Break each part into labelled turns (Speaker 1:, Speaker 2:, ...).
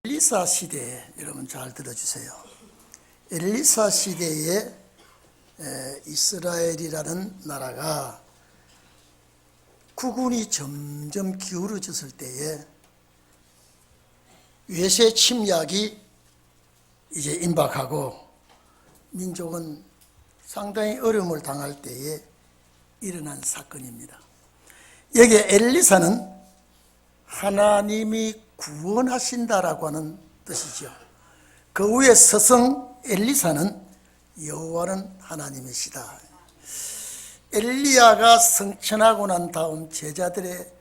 Speaker 1: 엘리사 시대에, 여러분 잘 들어주세요. 엘리사 시대에 이스라엘이라는 나라가 국군이 점점 기울어졌을 때에 외세 침략이 이제 임박하고 민족은 상당히 어려움을 당할 때에 일어난 사건입니다. 여기에 엘리사는 하나님이 구원하신다라고 하는 뜻이죠. 그 위에 서성 엘리사는 여호와는 하나님이시다. 엘리야가 승천하고 난 다음 제자들의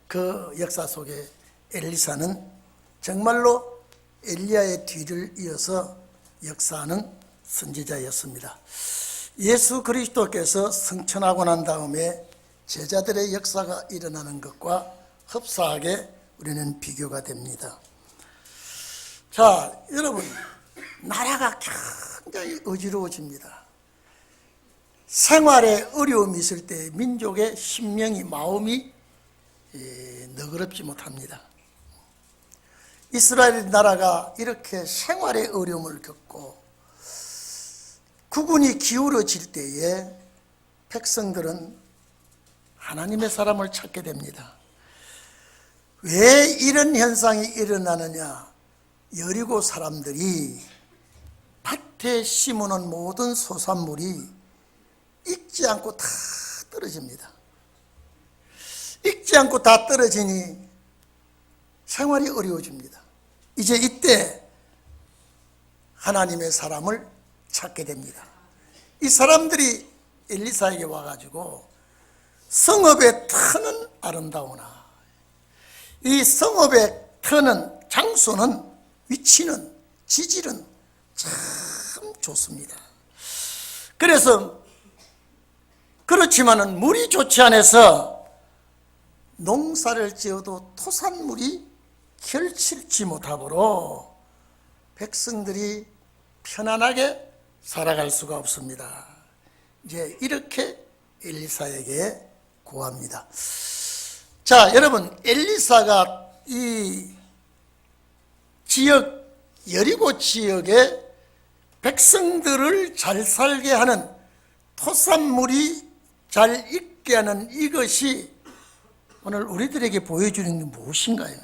Speaker 1: 그 역사 속에 엘리사는 정말로 엘리야의 뒤를 이어서 역사하는 선지자였습니다. 예수 그리스도께서 승천하고 난 다음에 제자들의 역사가 일어나는 것과 흡사하게 우리는 비교가 됩니다. 자, 여러분, 나라가 굉장히 어지러워집니다. 생활에 어려움이 있을 때 민족의 심령이, 마음이 너그럽지 못합니다. 이스라엘 나라가 이렇게 생활의 어려움을 겪고 국군이 기울어질 때에 백성들은 하나님의 사람을 찾게 됩니다. 왜 이런 현상이 일어나느냐? 여리고 사람들이 밭에 심어놓은 모든 소산물이 익지 않고 다 떨어집니다. 익지 않고 다 떨어지니 생활이 어려워집니다. 이제 이때 하나님의 사람을 찾게 됩니다. 이 사람들이 엘리사에게 와가지고 성읍의 터는 아름다우나, 이 성읍의 터는, 장소는, 위치는, 지질은 참 좋습니다. 그래서 그렇지만은 물이 좋지 않아서 농사를 지어도 토산물이 결실치 못하므로 백성들이 편안하게 살아갈 수가 없습니다. 이제 이렇게 엘리사에게 고합니다. 자, 여러분, 엘리사가 이 지역, 여리고 지역의 백성들을 잘 살게 하는, 토산물이 잘 익게 하는 이것이 오늘 우리들에게 보여주는 게 무엇인가요?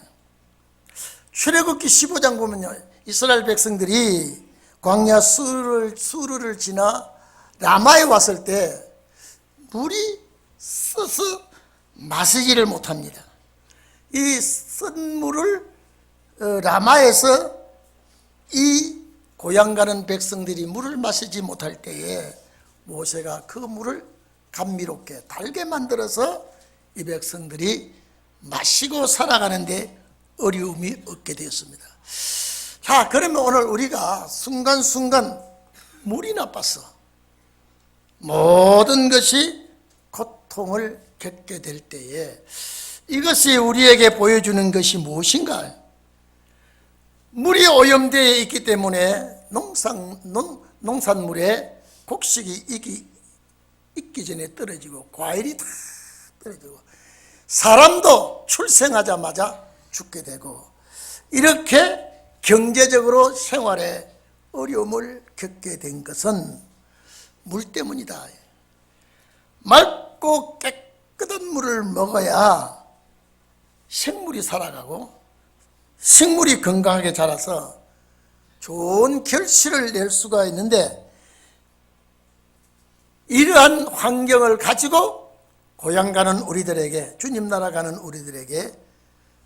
Speaker 1: 출애굽기 15장 보면요, 이스라엘 백성들이 광야 수르를 지나 라마에 왔을 때 물이 써서 마시지를 못합니다. 이 쓴 물을 라마에서 이 고향 가는 백성들이 물을 마시지 못할 때에 모세가 그 물을 감미롭게 달게 만들어서 이 백성들이 마시고 살아가는데 어려움이 없게 되었습니다. 자, 그러면 오늘 우리가 순간순간 물이 나빠서 모든 것이 고통을 겪게 될 때에 이것이 우리에게 보여주는 것이 무엇인가? 물이 오염되어 있기 때문에 농산물에 곡식이 익기 전에 떨어지고 과일이 다 떨어지고 사람도 출생하자마자 죽게 되고 이렇게 경제적으로 생활에 어려움을 겪게 된 것은 물 때문이다. 맑고 깨끗한 물을 먹어야 생물이 살아가고 식물이 건강하게 자라서 좋은 결실을 낼 수가 있는데, 이러한 환경을 가지고 고향 가는 우리들에게, 주님 나라 가는 우리들에게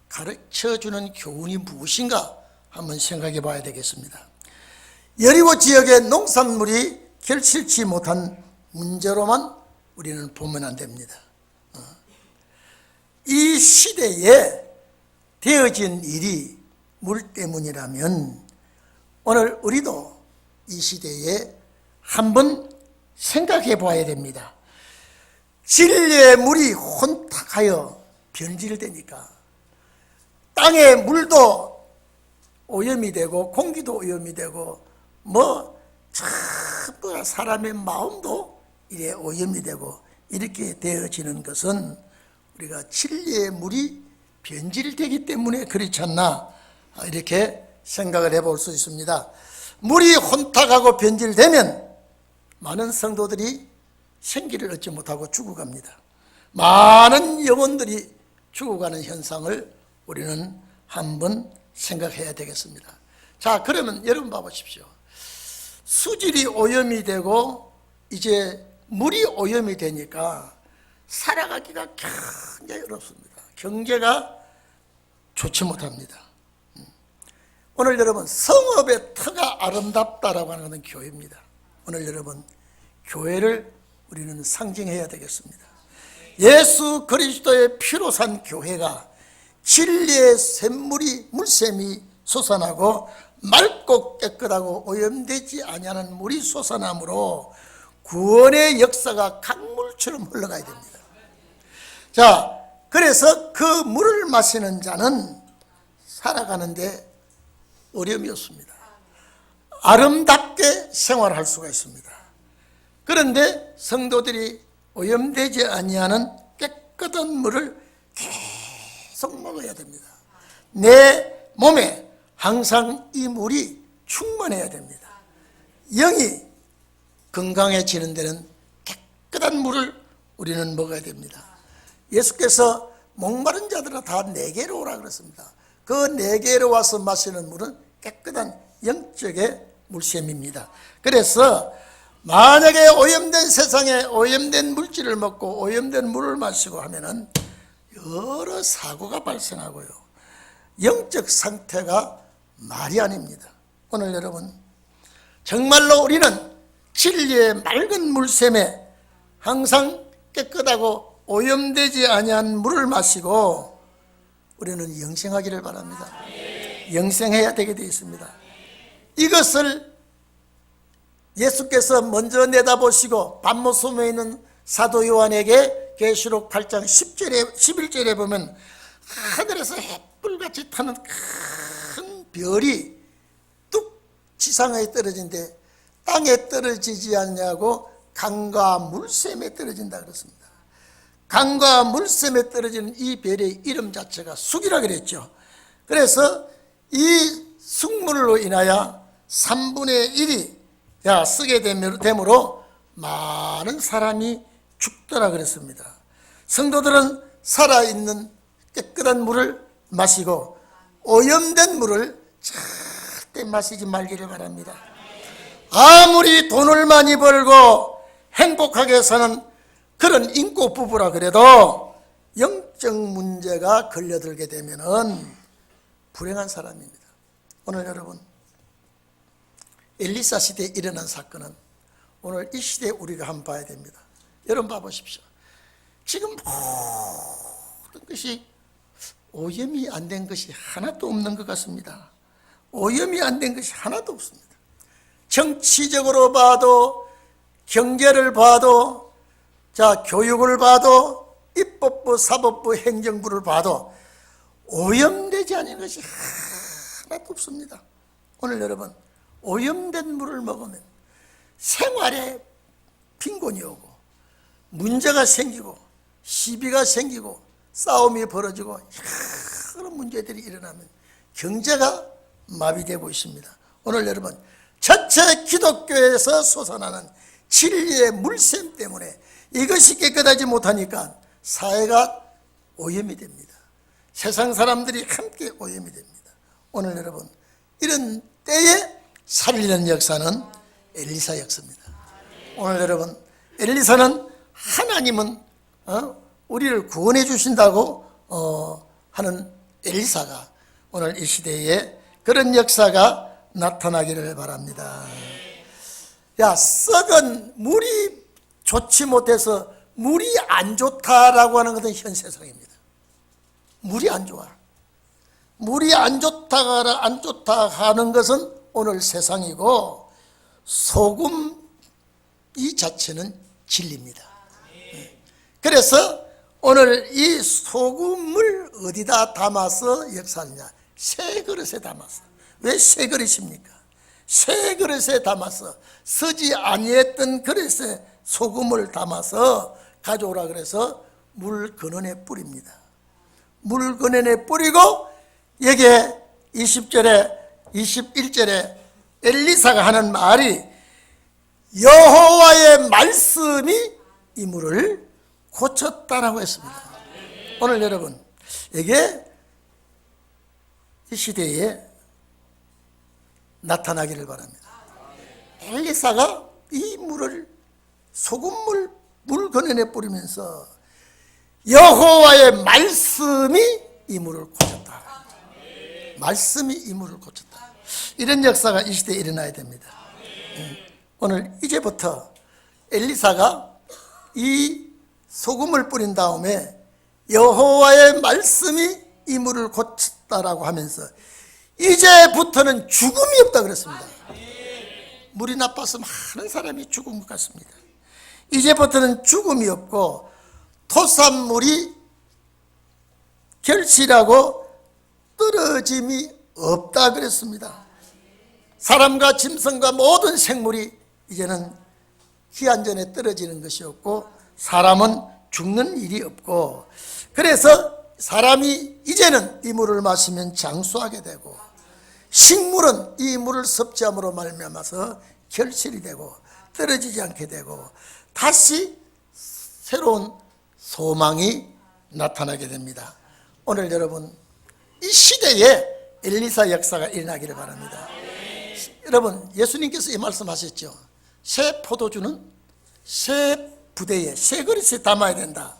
Speaker 1: 가르쳐주는 교훈이 무엇인가 한번 생각해 봐야 되겠습니다. 여리고 지역의 농산물이 결실치 못한 문제로만 우리는 보면 안 됩니다. 이 시대에 되어진 일이 물 때문이라면 오늘 우리도 이 시대에 한번 생각해 봐야 됩니다. 진리의 물이 혼탁하여 변질되니까 땅의 물도 오염이 되고 공기도 오염이 되고 전부 사람의 마음도 이래 오염이 되고 이렇게 되어지는 것은 우리가 진리의 물이 변질되기 때문에 그렇지 않나 이렇게 생각을 해볼 수 있습니다. 물이 혼탁하고 변질되면 많은 성도들이 생기를 얻지 못하고 죽어갑니다. 많은 영혼들이 죽어가는 현상을 우리는 한번 생각해야 되겠습니다. 자, 그러면 여러분 봐보십시오. 수질이 오염이 되고 이제 물이 오염이 되니까 살아가기가 굉장히 어렵습니다. 경제가 좋지 못합니다. 오늘 여러분, 성읍의 터가 아름답다라고 하는 것은 교회입니다. 오늘 여러분, 교회를 우리는 상징해야 되겠습니다. 예수 그리스도의 피로 산 교회가 진리의 물샘이 솟아나고 맑고 깨끗하고 오염되지 아니하는 물이 솟아나므로 구원의 역사가 강물처럼 흘러가야 됩니다. 자, 그래서 그 물을 마시는 자는 살아가는데 어려움이 없습니다. 아름답게 생활할 수가 있습니다. 그런데 성도들이 오염되지 아니하는 깨끗한 물을 계속 먹어야 됩니다. 내 몸에 항상 이 물이 충만해야 됩니다. 영이 건강해지는 데는 깨끗한 물을 우리는 먹어야 됩니다. 예수께서 목마른 자들은 다 내게로 오라 그랬습니다. 그 내게로 와서 마시는 물은 깨끗한 영적의 물샘입니다. 그래서 만약에 오염된 세상에 오염된 물질을 먹고 오염된 물을 마시고 하면은 여러 사고가 발생하고요, 영적 상태가 말이 아닙니다. 오늘 여러분, 정말로 우리는 진리의 맑은 물샘에 항상 깨끗하고 오염되지 아니한 물을 마시고 우리는 영생하기를 바랍니다. 영생해야 되게 되어 있습니다. 이것을 예수께서 먼저 내다보시고 반모섬에 있는 사도 요한에게 계시록 8장 10절에 11절에 보면 하늘에서 햇불같이 타는 큰 별이 뚝 지상에 떨어진데 땅에 떨어지지 않냐고 강과 물샘에 떨어진다 그랬습니다. 강과 물샘에 떨어지는 이 별의 이름 자체가 숙이라 그랬죠. 그래서 이 숙물로 인하여 3분의 1이 쓰게 됨으로 많은 사람이 죽더라 그랬습니다. 성도들은 살아있는 깨끗한 물을 마시고 오염된 물을 절대 마시지 말기를 바랍니다. 아무리 돈을 많이 벌고 행복하게 사는 그런 인고 부부라 그래도 영적 문제가 걸려들게 되면은 불행한 사람입니다. 오늘 여러분, 엘리사 시대에 일어난 사건은 오늘 이 시대에 우리가 한번 봐야 됩니다. 여러분 봐보십시오. 지금 모든 것이 오염이 안 된 것이 하나도 없는 것 같습니다. 오염이 안 된 것이 하나도 없습니다. 정치적으로 봐도, 경제를 봐도, 교육을 봐도, 입법부, 사법부, 행정부를 봐도 오염되지 않은 것이 하나도 없습니다. 오늘 여러분, 오염된 물을 먹으면 생활에 빈곤이 오고 문제가 생기고 시비가 생기고 싸움이 벌어지고 여러 문제들이 일어나면 경제가 마비되고 있습니다. 오늘 여러분, 전체 기독교에서 솟아나는 진리의 물샘 때문에 이것이 깨끗하지 못하니까 사회가 오염이 됩니다. 세상 사람들이 함께 오염이 됩니다. 오늘 여러분, 이런 때에 살리는 역사는 엘리사 역사입니다. 오늘 여러분, 엘리사는 하나님은 우리를 구원해 주신다고 하는 엘리사가 오늘 이 시대에 그런 역사가 나타나기를 바랍니다. 썩은 물이 좋지 못해서 물이 안 좋다라고 하는 것은 현 세상입니다. 물이 안 좋아. 물이 안 좋다 하는 것은 오늘 세상이고, 소금 이 자체는 진리입니다. 그래서 오늘 이 소금을 어디다 담아서 역사하느냐? 새 그릇에 담아서. 왜 새 그릇입니까? 새 그릇에 담아서 쓰지 아니했던 그릇에 소금을 담아서 가져오라 그래서 물 근원에 뿌립니다. 물 근원에 뿌리고 여기에 20절에 21절에 엘리사가 하는 말이 여호와의 말씀이 이 물을 고쳤다라고 했습니다. 오늘 여러분, 이게 이 시대에 나타나기를 바랍니다. 엘리사가 이 물을 소금물 물 건너내 뿌리면서 여호와의 말씀이 이 물을 고쳤다. 말씀이 이 물을 고쳤다. 이런 역사가 이 시대에 일어나야 됩니다. 오늘 이제부터 엘리사가 이 소금을 뿌린 다음에 여호와의 말씀이 이 물을 고쳤다라고 하면서 이제부터는 죽음이 없다 그랬습니다. 물이 나빠서 많은 사람이 죽은 것 같습니다. 이제부터는 죽음이 없고 토산물이 결실하고 떨어짐이 없다 그랬습니다. 사람과 짐승과 모든 생물이 이제는 기한전에 떨어지는 것이 없고 사람은 죽는 일이 없고, 그래서 사람이 이제는 이 물을 마시면 장수하게 되고 식물은 이 물을 섭취함으로 말미암아서 결실이 되고 떨어지지 않게 되고 다시 새로운 소망이 나타나게 됩니다. 오늘 여러분, 이 시대에 엘리사 역사가 일어나기를 바랍니다. 여러분, 예수님께서 이 말씀하셨죠. 새 포도주는 새 부대에 새 그릇에 담아야 된다.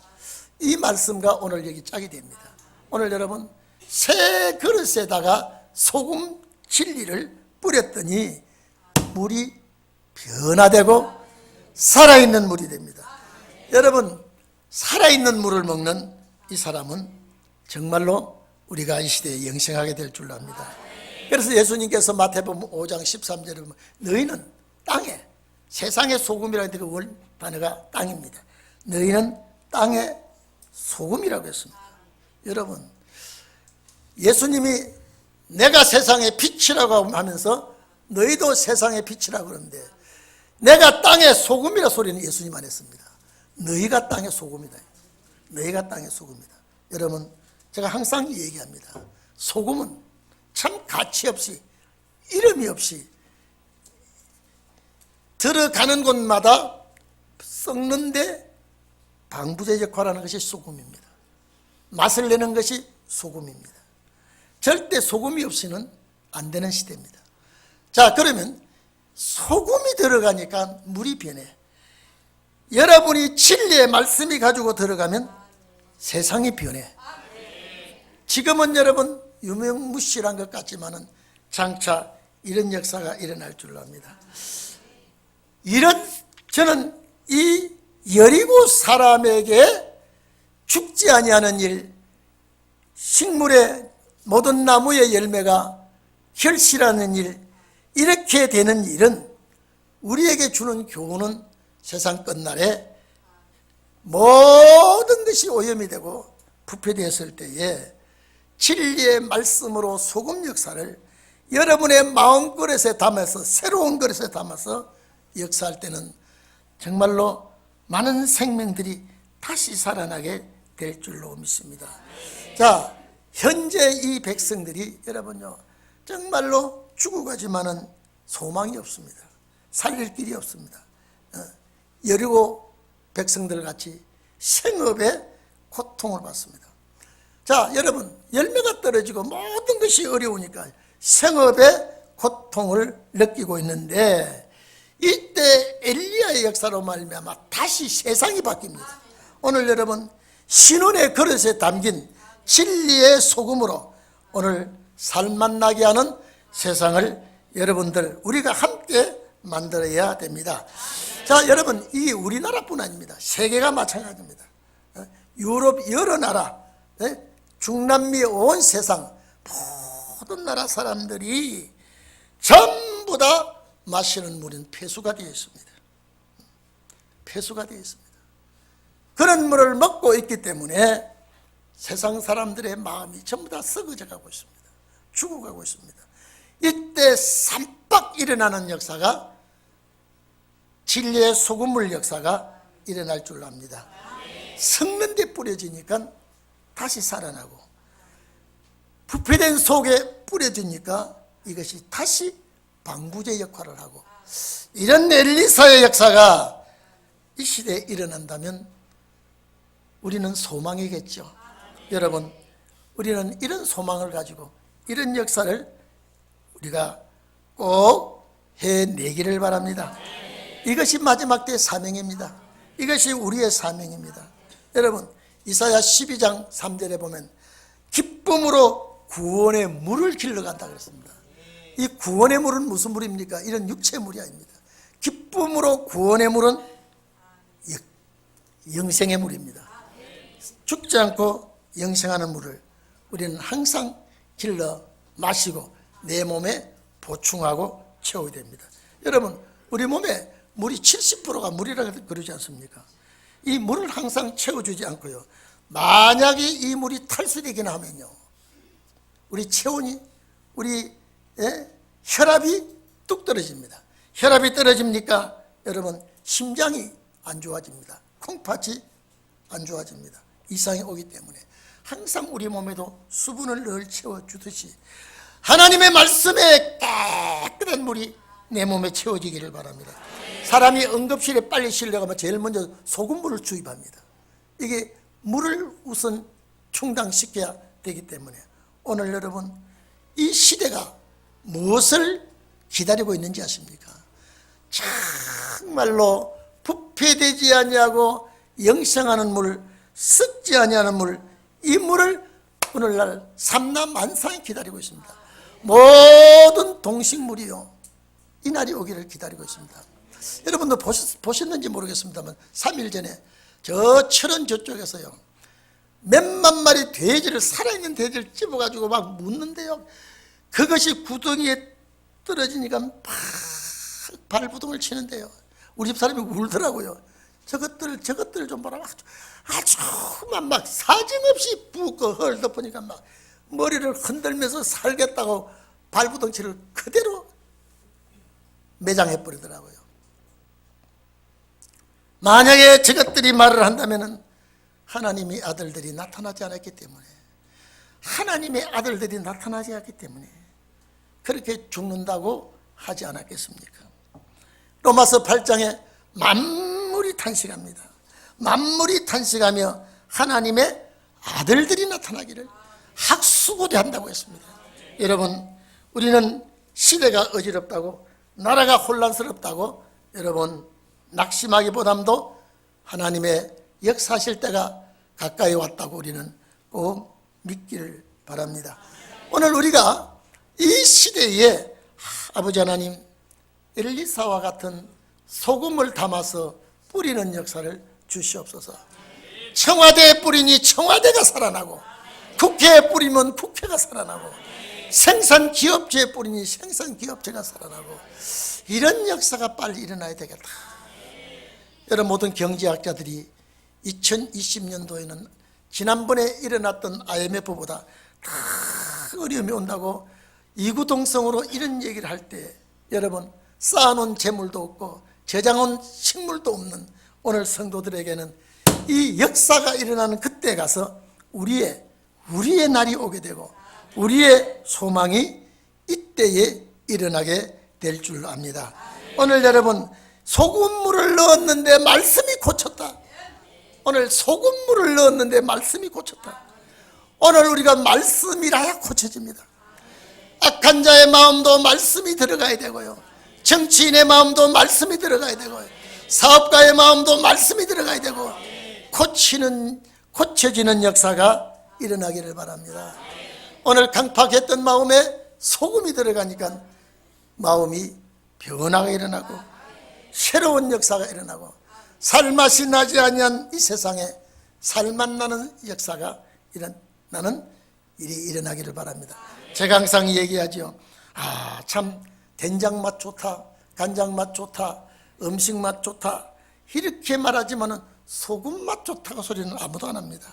Speaker 1: 이 말씀과 오늘 여기 짝이 됩니다. 오늘 여러분, 새 그릇에다가 소금 진리를 뿌렸더니 물이 변화되고 살아있는 물이 됩니다. 여러분, 살아있는 물을 먹는 이 사람은 정말로 우리가 이 시대에 영생하게 될 줄 압니다. 그래서 예수님께서 마태복음 5장 13절에 보면 너희는 땅에, 세상의 소금이라는 그 단어가 땅입니다. 너희는 땅의 소금이라고 했습니다. 여러분, 예수님이 내가 세상의 빛이라고 하면서 너희도 세상의 빛이라고 그러는데 내가 땅의 소금이라 소리는 예수님만 했습니다. 너희가 땅의 소금이다. 너희가 땅의 소금이다. 여러분, 제가 항상 얘기합니다. 소금은 참 가치 없이, 이름이 없이 들어가는 곳마다 썩는데 방부제 역할하는 것이 소금입니다. 맛을 내는 것이 소금입니다. 절대 소금이 없이는 안 되는 시대입니다. 자, 그러면 소금이 들어가니까 물이 변해. 여러분이 진리의 말씀이 가지고 들어가면 세상이 변해. 지금은 여러분 유명무실한 것 같지만은 장차 이런 역사가 일어날 줄로 압니다. 저는 이 여리고 사람에게 죽지 아니하는 일, 식물의 모든 나무의 열매가 결실하는 일, 이렇게 되는 일은 우리에게 주는 교훈은 세상 끝날에 모든 것이 오염이 되고 부패되었을 때에 진리의 말씀으로 소금 역사를 여러분의 마음 그릇에 담아서, 새로운 그릇에 담아서 역사할 때는 정말로 많은 생명들이 다시 살아나게 될 줄로 믿습니다. 자, 현재 이 백성들이 여러분요, 정말로 죽어가지만은 소망이 없습니다. 살릴 길이 없습니다. 여리고 백성들 같이 생업에 고통을 받습니다. 자, 여러분, 열매가 떨어지고 모든 것이 어려우니까 생업에 고통을 느끼고 있는데 이때 엘리야의 역사로 말미암아 다시 세상이 바뀝니다. 오늘 여러분, 신혼의 그릇에 담긴 진리의 소금으로 오늘 살맛 나게 하는 세상을 여러분들 우리가 함께 만들어야 됩니다. 자, 여러분, 이 우리나라뿐 아닙니다. 세계가 마찬가지입니다. 유럽 여러 나라, 중남미 온 세상 모든 나라 사람들이 전부 다 마시는 물은 폐수가 되어 있습니다. 폐수가 되어 있습니다. 그런 물을 먹고 있기 때문에 세상 사람들의 마음이 전부 다 썩어져 가고 있습니다. 죽어가고 있습니다. 이때 삼박 일어나는 역사가 진리의 소금물 역사가 일어날 줄 압니다. 썩는 데 뿌려지니까 다시 살아나고 부패된 속에 뿌려지니까 이것이 다시 방부제 역할을 하고, 이런 엘리사의 역사가 이 시대에 일어난다면 우리는 소망이겠죠. 여러분, 우리는 이런 소망을 가지고 이런 역사를 우리가 꼭 해내기를 바랍니다. 이것이 마지막 때의 사명입니다. 이것이 우리의 사명입니다. 여러분, 이사야 12장 3절에 보면 기쁨으로 구원의 물을 길러간다 그랬습니다. 이 구원의 물은 무슨 물입니까? 이런 육체의 물이 아닙니다. 기쁨으로 구원의 물은 영생의 물입니다. 죽지 않고 영생하는 물을 우리는 항상 길러 마시고 내 몸에 보충하고 채워야 됩니다. 여러분, 우리 몸에 물이 70%가 물이라고 그러지 않습니까? 이 물을 항상 채워주지 않고요, 만약에 이 물이 탈수되긴 하면요, 우리 체온이, 우리 혈압이 뚝 떨어집니다. 혈압이 떨어집니까? 여러분, 심장이 안 좋아집니다. 콩팥이 안 좋아집니다. 이상이 오기 때문에 항상 우리 몸에도 수분을 늘 채워주듯이 하나님의 말씀에 깨끗한 물이 내 몸에 채워지기를 바랍니다. 사람이 응급실에 빨리 실려가면 제일 먼저 소금물을 주입합니다. 이게 물을 우선 충당시켜야 되기 때문에 오늘 여러분, 이 시대가 무엇을 기다리고 있는지 아십니까? 정말로 부패되지 아니하고 영생하는 물, 썩지 아니하는 물, 이 물을 오늘날 삼라만상이 기다리고 있습니다. 모든 동식물이요, 이 날이 오기를 기다리고 있습니다. 여러분도 보셨는지 모르겠습니다만 3일 전에 저 철원 저쪽에서요, 몇만 마리 돼지를, 살아있는 돼지를 집어가지고 막 묻는데요, 그것이 구덩이에 떨어지니까 막 발부둥을 치는데요, 우리 집 사람이 울더라고요. 저것들 좀 보라. 아주만 막 사정없이 붓고 헐 덮으니까 막 머리를 흔들면서 살겠다고 발부둥치를 그대로 매장해 버리더라고요. 만약에 저것들이 말을 한다면 하나님의 아들들이 나타나지 않았기 때문에, 하나님의 아들들이 나타나지 않았기 때문에 그렇게 죽는다고 하지 않았겠습니까? 로마서 8장에 만물이 탄식합니다. 만물이 탄식하며 하나님의 아들들이 나타나기를 학수고대한다고 했습니다. 여러분, 우리는 시대가 어지럽다고, 나라가 혼란스럽다고 여러분 낙심하기보다도 하나님의 역사하실 때가 가까이 왔다고 우리는 꼭 믿기를 바랍니다. 오늘 우리가 이 시대에 아버지 하나님, 엘리사와 같은 소금을 담아서 뿌리는 역사를 주시옵소서. 청와대에 뿌리니 청와대가 살아나고, 국회에 뿌리면 국회가 살아나고, 생산기업체에 뿌리니 생산기업체가 살아나고, 이런 역사가 빨리 일어나야 되겠다. 여러분, 모든 경제학자들이 2020년도에는 지난번에 일어났던 IMF보다 더 어려움이 온다고 이구동성으로 이런 얘기를 할 때, 여러분, 쌓아놓은 재물도 없고 저장한 식물도 없는 오늘 성도들에게는 이 역사가 일어나는 그때 가서 우리의 날이 오게 되고 우리의 소망이 이때에 일어나게 될 줄 압니다. 오늘 여러분, 소금물을 넣었는데 말씀이 고쳤다. 오늘 소금물을 넣었는데 말씀이 고쳤다. 오늘 우리가 말씀이라야 고쳐집니다. 악한 자의 마음도 말씀이 들어가야 되고요, 정치인의 마음도 말씀이 들어가야 되고요, 사업가의 마음도 말씀이 들어가야 되고, 고쳐지는 역사가 일어나기를 바랍니다. 오늘 강팍했던 마음에 소금이 들어가니까 마음이 변화가 일어나고 새로운 역사가 일어나고, 살맛이 나지 아니한 이 세상에 살맛 나는 역사가 일어나는 일이 일어나기를 바랍니다. 제가 항상 얘기하죠. 참 된장 맛 좋다, 간장 맛 좋다, 음식 맛 좋다, 이렇게 말하지만은 소금 맛 좋다고 소리는 아무도 안 합니다.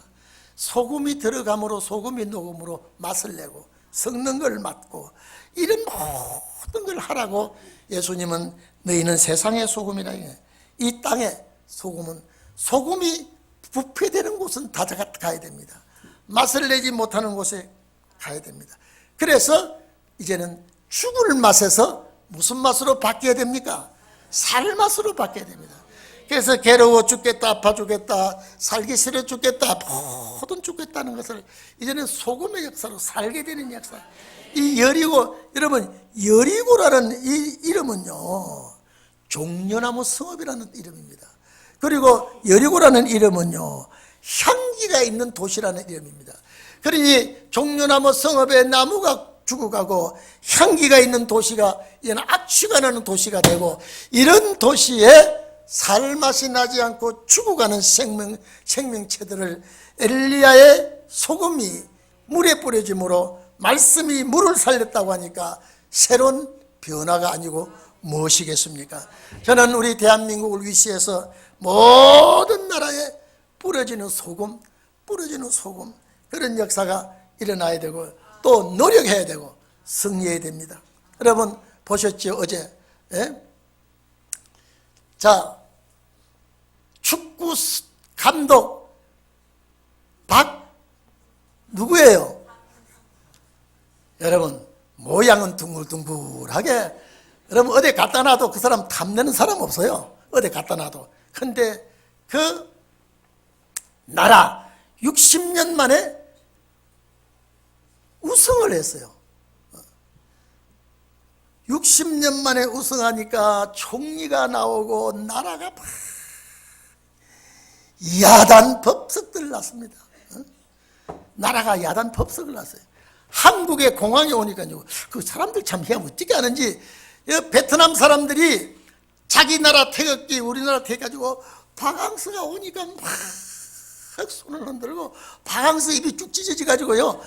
Speaker 1: 소금이 들어감으로, 소금이 녹음으로 맛을 내고 섞는 걸 맡고 이런 모든 걸 하라고 예수님은 너희는 세상의 소금이라. 이 땅의 소금은, 소금이 부패되는 곳은 다 가야 됩니다. 맛을 내지 못하는 곳에 가야 됩니다. 그래서 이제는 죽을 맛에서 무슨 맛으로 바뀌어야 됩니까? 살 맛으로 바뀌어야 됩니다. 그래서 괴로워 죽겠다, 아파 죽겠다, 살기 싫어 죽겠다, 모든 죽겠다는 것을 이제는 소금의 역사로 살게 되는 역사. 이 여리고, 여러분, 여리고라는 이 이름은요, 종려나무 성읍이라는 이름입니다. 그리고 여리고라는 이름은요, 향기가 있는 도시라는 이름입니다. 그러니 종려나무 성읍에 나무가 죽어가고 향기가 있는 도시가 이제는 악취가 나는 도시가 되고, 이런 도시에 살맛이 나지 않고 죽어가는 생명체들을 엘리야의 소금이 물에 뿌려짐으로 말씀이 물을 살렸다고 하니까 새로운 변화가 아니고 무엇이겠습니까? 저는 우리 대한민국을 위시해서 모든 나라에 뿌려지는 소금, 그런 역사가 일어나야 되고 또 노력해야 되고 승리해야 됩니다. 여러분 보셨죠? 어제 자, 축구 감독 누구예요? 여러분 모양은 둥글둥글하게, 여러분 어디 갖다 놔도 그 사람 탐내는 사람 없어요. 어디 갖다 놔도. 근데 그 나라 60년 만에 우승을 했어요. 60년 만에 우승하니까 총리가 나오고 나라가 막 야단 법석들 났습니다. 나라가 야단 법석을 났어요. 한국의 공항에 오니까요, 그 사람들 참 어떻게 하는지, 베트남 사람들이 자기 나라 태극기, 우리나라 태가지고 박항서가 오니까 막 손을 흔들고 박항서 입이 쭉 찢어져 가지고요,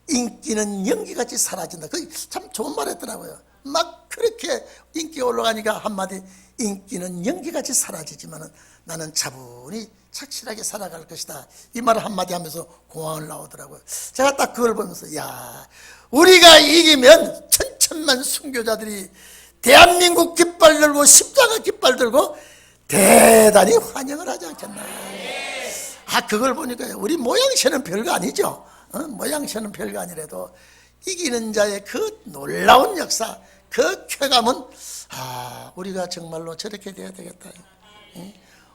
Speaker 1: 인기는 연기같이 사라진다. 그게 참 좋은 말 했더라고요. 막 그렇게 인기가 올라가니까 한마디, 인기는 연기같이 사라지지만 나는 차분히 착실하게 살아갈 것이다, 이 말을 한마디 하면서 공항을 나오더라고요. 제가 딱 그걸 보면서, 야, 우리가 이기면 천천만 순교자들이 대한민국 깃발 들고 십자가 깃발 들고 대단히 환영을 하지 않겠나. 그걸 보니까 우리 모양새는 별거 아니죠. 모양새는 별거 아니라도 이기는 자의 그 놀라운 역사, 그 쾌감은 우리가 정말로 저렇게 돼야 되겠다.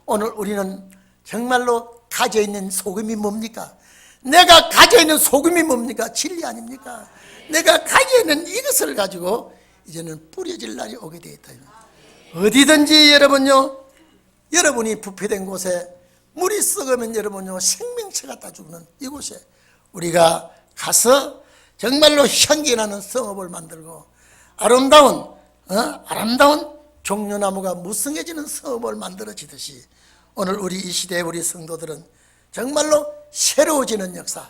Speaker 1: 오늘 우리는 정말로 가져있는 소금이 뭡니까? 내가 가져있는 소금이 뭡니까? 진리 아닙니까? 내가 가져있는 이것을 가지고 이제는 뿌려질 날이 오게 되었다. 어디든지 여러분이 부패된 곳에 물이 썩으면 여러분요, 생명체가 다 죽는 이곳에 우리가 가서 정말로 향기나는 성읍을 만들고 아름다운 종려나무가 무성해지는 성읍을 만들어지듯이 오늘 우리 이 시대에 우리 성도들은 정말로 새로워지는 역사,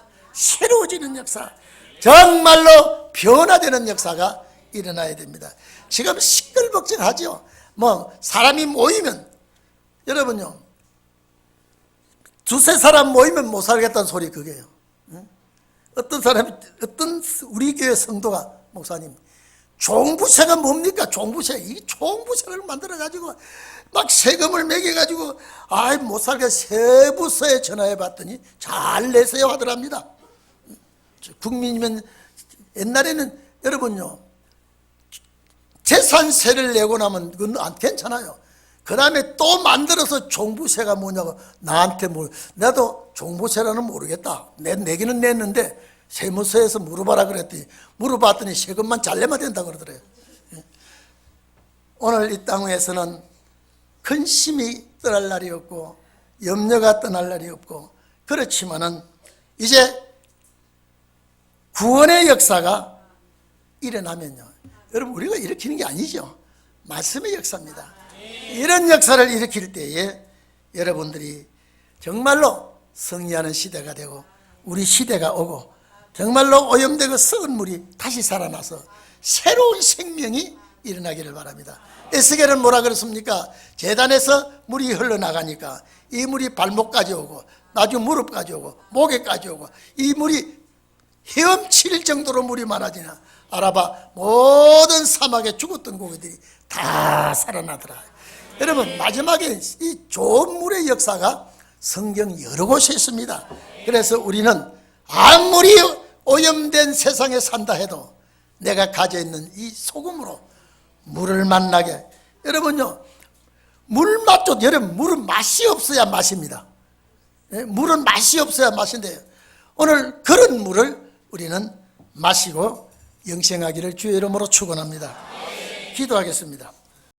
Speaker 1: 정말로 변화되는 역사가 일어나야 됩니다. 지금 시끌벅적하죠. 사람이 모이면, 여러분요, 두세 사람 모이면 못 살겠다는 소리 그게요. 어떤 우리 교회 성도가, 목사님, 종부세가 뭡니까? 종부세. 이 종부세를 만들어가지고 막 세금을 매겨가지고 못 살게 세부서에 전화해 봤더니 잘 내세요 하더랍니다. 국민이면 옛날에는 여러분요, 재산세를 내고 나면 그건 괜찮아요. 그 다음에 또 만들어서 종부세가 뭐냐고 나한테 나도 종부세라는 모르겠다. 내기는 냈는데 세무서에서 물어봐라 그랬더니 물어봤더니 세금만 잘 내면 된다 그러더래요. 오늘 이 땅 위에서는 근심이 떠날 날이 없고 염려가 떠날 날이 없고, 그렇지만은 이제 구원의 역사가 일어나면요, 여러분 우리가 일으키는 게 아니죠. 말씀의 역사입니다. 이런 역사를 일으킬 때에 여러분들이 정말로 승리하는 시대가 되고 우리 시대가 오고 정말로 오염되고 썩은 물이 다시 살아나서 새로운 생명이 일어나기를 바랍니다. 에스겔은 뭐라 그랬습니까? 제단에서 물이 흘러나가니까 이 물이 발목까지 오고 나중에 무릎까지 오고 목에까지 오고 이 물이 헤엄칠 정도로 물이 많아지나 알아봐, 모든 사막에 죽었던 고기들이 다 살아나더라. 여러분 마지막에 이 좋은 물의 역사가 성경 여러 곳에 있습니다. 그래서 우리는 아무리 오염된 세상에 산다 해도 내가 가져 있는 이 소금으로 물을 만나게. 여러분요, 물 맛도, 여러분, 물은 맛이 없어야 맛입니다. 물은 맛이 없어야 맛인데요, 오늘 그런 물을 우리는 마시고 영생하기를 주의 이름으로 축원합니다. 기도하겠습니다.